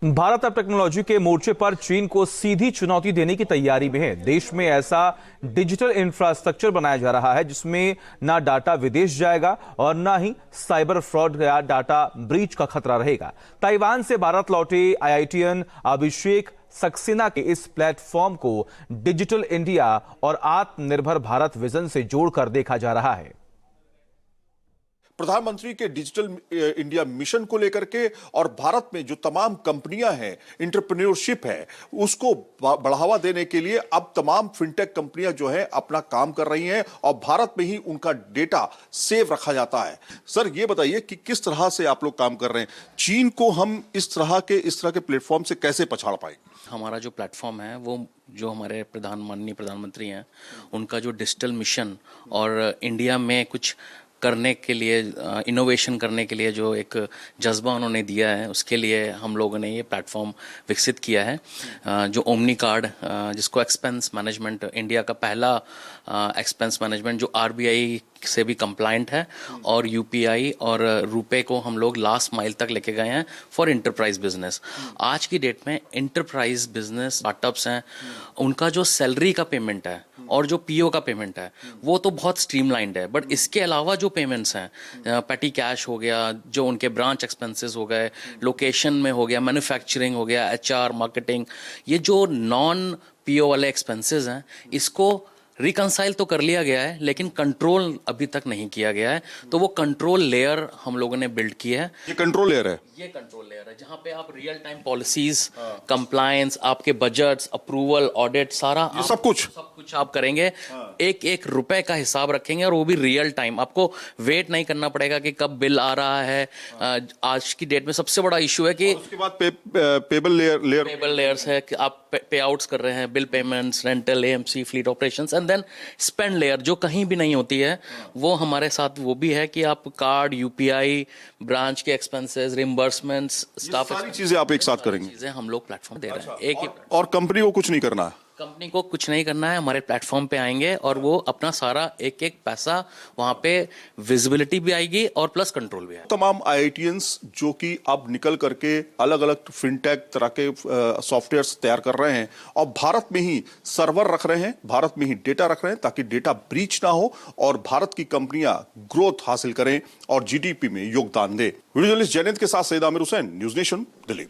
भारत अब टेक्नोलॉजी के मोर्चे पर चीन को सीधी चुनौती देने की तैयारी में है। देश में ऐसा डिजिटल इंफ्रास्ट्रक्चर बनाया जा रहा है जिसमें ना डाटा विदेश जाएगा और ना ही साइबर फ्रॉड या डाटा ब्रीच का खतरा रहेगा। ताइवान से भारत लौटे आईआईटीएन अभिषेक सक्सेना के इस प्लेटफॉर्म को डिजिटल इंडिया और आत्मनिर्भर भारत विजन से जोड़कर देखा जा रहा है। प्रधानमंत्री के डिजिटल इंडिया मिशन को लेकर के और भारत में जो तमाम कंपनियां हैं, एंटरप्रेन्योरशिप है, उसको बढ़ावा देने के लिए अब तमाम फिनटेक कंपनियां जो हैं अपना काम कर रही हैं और भारत में ही उनका डेटा सेव रखा जाता है। सर, ये बताइए कि किस तरह से आप लोग काम कर रहे हैं? चीन को हम इस तरह के प्लेटफॉर्म से कैसे पछाड़ पाए? हमारा जो प्लेटफॉर्म है वो जो हमारे माननीय प्रधानमंत्री हैं उनका जो डिजिटल मिशन और इंडिया में कुछ करने के लिए, इनोवेशन करने के लिए जो एक जज्बा उन्होंने दिया है, उसके लिए हम लोगों ने ये प्लेटफॉर्म विकसित किया है। जो ओमनी कार्ड, जिसको एक्सपेंस मैनेजमेंट, इंडिया का पहला एक्सपेंस मैनेजमेंट जो आरबीआई से भी कंप्लायंट है, और यूपीआई और रुपए को हम लोग लास्ट माइल तक लेके गए हैं फॉर इंटरप्राइज बिजनेस। आज की डेट में इंटरप्राइज बिजनेस स्टार्टअप्स हैं, उनका जो सैलरी का पेमेंट है और जो पीओ का पेमेंट है वो तो बहुत स्ट्रीमलाइंड है, बट इसके अलावा जो पेमेंट्स हैं, पेटी कैश हो गया, जो उनके ब्रांच एक्सपेंसेस हो गए, लोकेशन में हो गया, मैन्युफैक्चरिंग हो गया, एचआर, मार्केटिंग, ये जो नॉन पीओ वाले एक्सपेंसेस हैं, इसको रिकंसाइल तो कर लिया गया है लेकिन कंट्रोल अभी तक नहीं किया गया है। तो वो कंट्रोल लेयर हम लोगों ने बिल्ड की है। ये कंट्रोल लेयर है, ये कंट्रोल लेयर है जहां पे आप रियल टाइम पॉलिसीज, कंप्लायंस, आपके बजट्स, अप्रूवल, ऑडिट, सारा सब कुछ आप करेंगे। एक एक रुपए का हिसाब रखेंगे और वो भी रियल टाइम। आपको वेट नहीं करना पड़ेगा कि कब बिल आ रहा है। आज की डेट में सबसे बड़ा इशू है कि उसके बाद पेबल लेयर्स है कि आप पे आउट्स कर रहे हैं, bill payments, rental, AMC, fleet operations, and then spend layer जो कहीं भी नहीं होती है। वो हमारे साथ वो भी है कि आप कार्ड, यूपीआई, ब्रांच के एक्सपेंसेस, रिम्बर्समेंट्स, स्टाफ, सारी चीजें आप एक साथ करेंगे? चीजें हम लोग प्लेटफॉर्म दे रहे हैं। एक और कंपनी को कुछ नहीं करना है? कंपनी को कुछ नहीं करना है, हमारे प्लेटफॉर्म पे आएंगे और वो अपना सारा एक एक पैसा, वहां पे विजिबिलिटी भी आएगी और प्लस कंट्रोल भी आएगा। तमाम आईआईटीएंस जो कि अब निकल करके अलग अलग फिनटेक तरह के सॉफ्टवेयर्स तैयार कर रहे हैं और भारत में ही सर्वर रख रहे हैं, भारत में ही डेटा रख रहे हैं ताकि डेटा ब्रीच ना हो और भारत की कंपनियां ग्रोथ हासिल करें और जीडीपी में योगदान दें। वीडियो जर्नलिस्ट जयंत के साथ सईद आमिर हुसैन, न्यूज नेशन, दिल्ली।